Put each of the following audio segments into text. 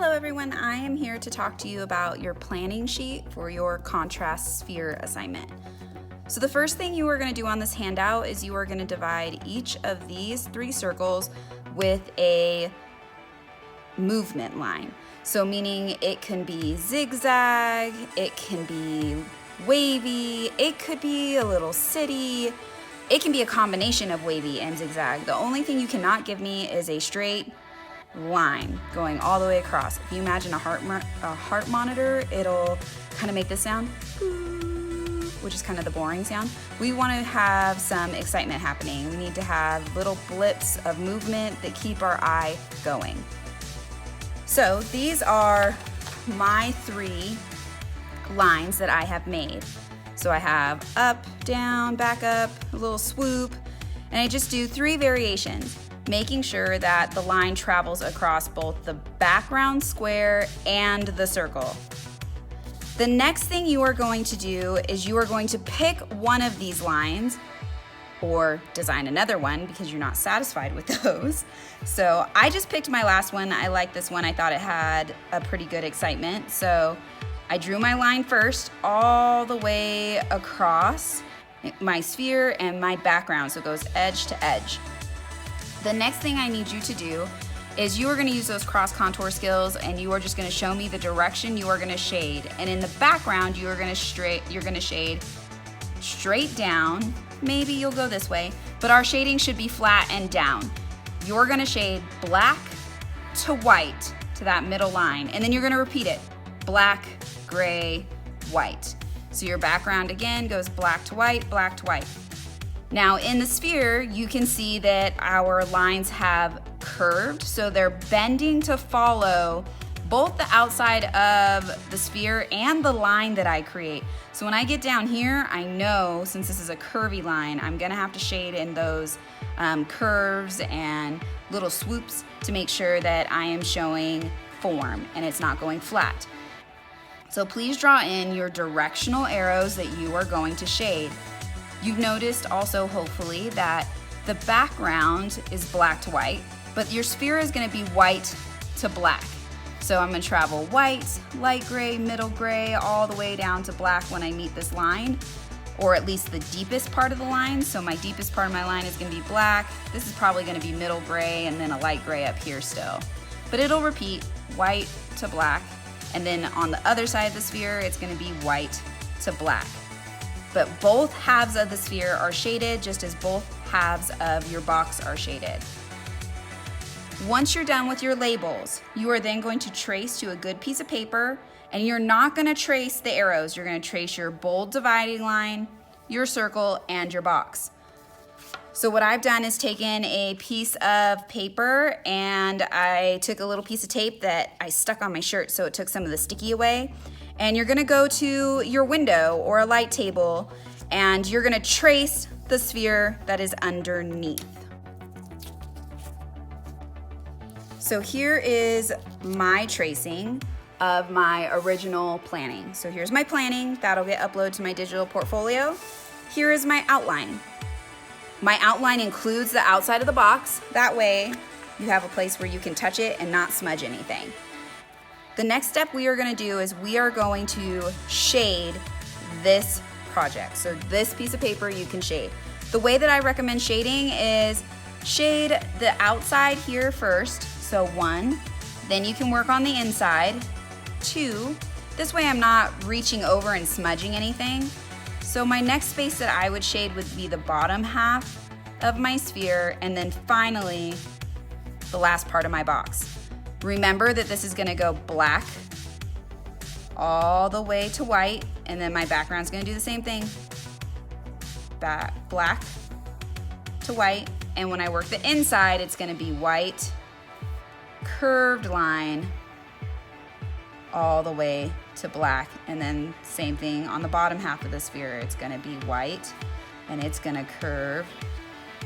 Hello everyone, I am here to talk to you about your planning sheet for your contrast sphere assignment. So the first thing you are going to do on this handout is you are going to divide each of these 3 circles with a movement line. So meaning it can be zigzag, it can be wavy, it could be a little city, it can be a combination of wavy and zigzag. The only thing you cannot give me is a straight line going all the way across. If you imagine a heart monitor, it'll kind of make this sound, which is kind of the boring sound. We want to have some excitement happening. We need to have little blips of movement that keep our eye going. So these are my 3 lines that I have made. So I have up, down, back up, a little swoop, and I just do 3 variations, making sure that the line travels across both the background square and the circle. The next thing you are going to do is you are going to pick one of these lines or design another one because you're not satisfied with those. So I just picked my last one. I like this one. I thought it had a pretty good excitement. So I drew my line first all the way across my sphere and my background. So it goes edge to edge. The next thing I need you to do is you are going to use those cross contour skills and you are just going to show me the direction you are going to shade. And in the background, you're going to shade straight down. Maybe you'll go this way, but our shading should be flat and down. You're going to shade black to white to that middle line. And then you're going to repeat it. Black, gray, white. So your background again goes black to white, black to white. Now in the sphere, you can see that our lines have curved, so they're bending to follow both the outside of the sphere and the line that I create. So when I get down here, I know since this is a curvy line, I'm gonna have to shade in those curves and little swoops to make sure that I am showing form and it's not going flat. So please draw in your directional arrows that you are going to shade. You've noticed also, hopefully, that the background is black to white, but your sphere is going to be white to black. So I'm going to travel white, light gray, middle gray, all the way down to black when I meet this line, or at least the deepest part of the line. So my deepest part of my line is going to be black. This is probably going to be middle gray and then a light gray up here still. But it'll repeat white to black, and then on the other side of the sphere, it's going to be white to black. But both halves of the sphere are shaded just as both halves of your box are shaded. Once you're done with your labels, you are then going to trace to a good piece of paper, and you're not going to trace the arrows. You're going to trace your bold dividing line, your circle, and your box. So what I've done is taken a piece of paper and I took a little piece of tape that I stuck on my shirt so it took some of the sticky away. And you're gonna go to your window or a light table and you're gonna trace the sphere that is underneath. So here is my tracing of my original planning. So here's my planning, that'll get uploaded to my digital portfolio. Here is my outline. My outline includes the outside of the box. That way you have a place where you can touch it and not smudge anything. The next step we are going to do is we are going to shade this project. So this piece of paper you can shade. The way that I recommend shading is shade the outside here first. So 1, then you can work on the inside. 2, this way I'm not reaching over and smudging anything. So my next space that I would shade would be the bottom half of my sphere, and then finally the last part of my box. Remember that this is gonna go black all the way to white, and then my background's gonna do the same thing. Black to white, and when I work the inside, it's gonna be white, curved line, all the way to black, and then same thing on the bottom half of the sphere. It's gonna be white, and it's gonna curve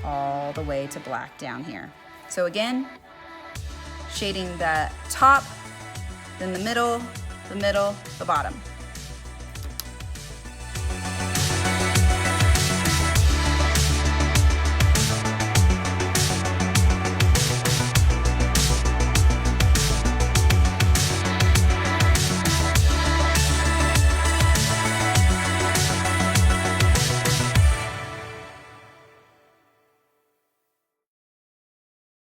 all the way to black down here. So again, shading the top, then the middle, the bottom.